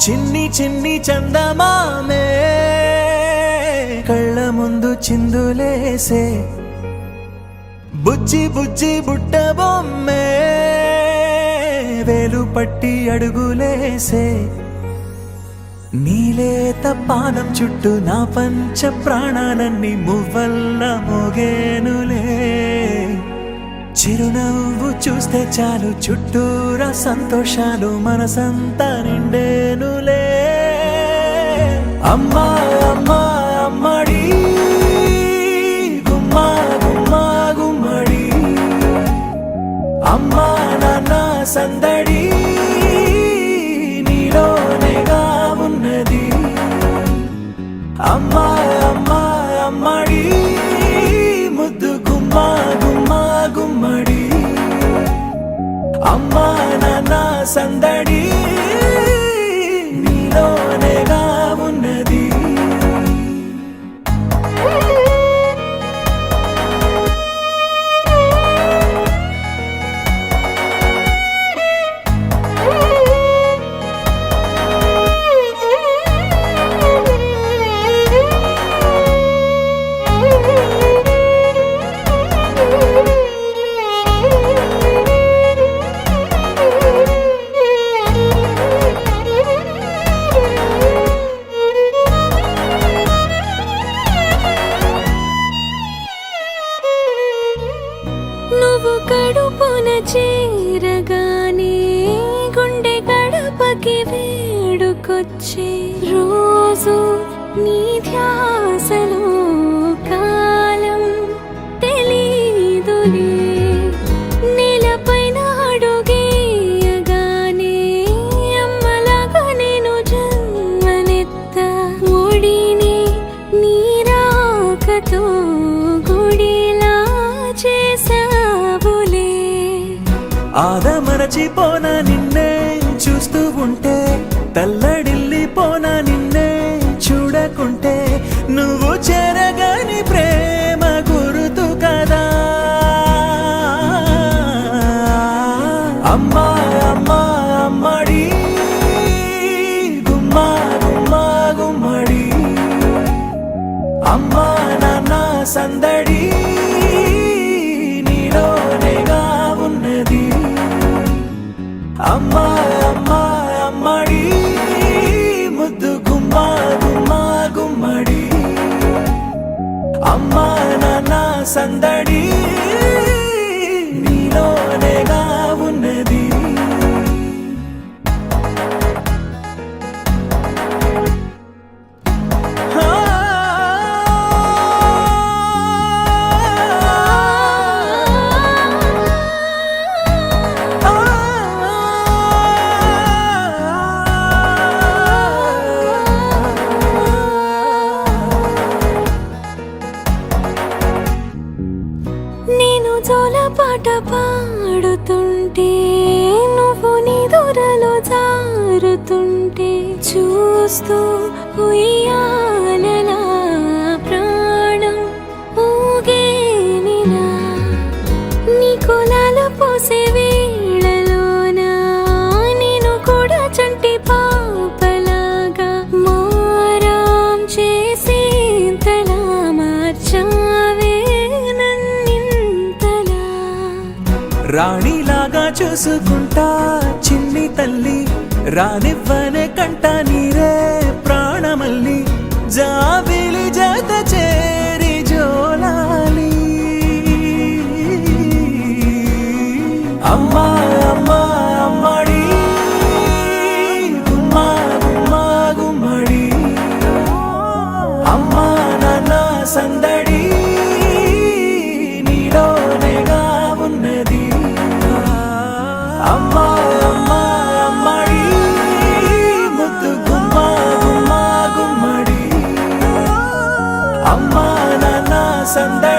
చిన్ని చిన్ని చందమామే కళ్ళ ముందు చిందులేసే బుజ్జి బుజ్జి బుట్ట బొమ్మే వేలు పట్టి అడుగులేసే నీలేత పానం చుట్టూ నా పంచ ప్రాణాలన్నీ మువ్వల్ల మోగేనులే చిరునవ్వు చూస్తే చాలు చుట్టూరా సంతోషాలు మనసంతా నిండేనులే అమ్మా అమ్మా అమ్మడి గుమ్మా గుమ్మా గుమ్మడి అమ్మా నాన్న సందడి నీలోనేగా ఉన్నది అమ్మా అమ్మా అమ్మడి ముద్దు గుమ్మా గుమ్మా గుమ్మడి అమ్మా నాన్న సందడి నీలోనేగా ఉన్నది నువ్వు కడుపున చేరగానే గుండె గడపకి వేడుకొచ్చే రోజు నీ ధ్యాసలో కాలం తెలీదులే నేలపైన అడుగేయగానే అమ్మలాగా నేను జన్మనెత్త ఒడిని నీ రాకతో గుడిలా చేసావులే ఆదమరచిపోన నిన్నే చూస్తూ ఉంటే తల్లడిల్లిపోన నిన్నే చూడకుంటే నువ్వు చెరగని ప్రేమ గురుతు కదా అమ్మా అమ్మా అమ్మడి గుమ్మా గుమ్మా గుమ్మడి అమ్మా నాన్న సందడి నీలోనేగా ఉన్నది అమ్మా అమ్మా అమ్మడి ముద్దు గుమ్మా గుమ్మా గుమ్మడి అమ్మా నాన్న సందడి నీలోనేగా ఉన్నది నేను జోలపాట పాడుతుంటే నువ్వు నిదురలో జారుతుంటే చూస్తూ ఉయ్యాలలా ప్రాణం ఊగేనిలా నీ కులాల పోసే వేళలోన నేను కూడా చంటి పాపలాగా మారాం చేసేంతలా మార్చావే రాణిలాగా చూసుకుంటా చిన్ని తల్లి రానివ్వనే కంట నీరే ప్రాణమల్లి జాబిలి జత చేరి జోలాలి అమ్మా అమ్మా అమ్మడి గుమ్మా గుమ్మా గుమ్మడి అమ్మా నాన్న సందడి నీలోనేగా ఉన్నది అమ్మా అమ్మా అమ్మడి ముద్దు గుమ్మా గుమ్మా గుమ్మడి అమ్మా నాన్న సందడి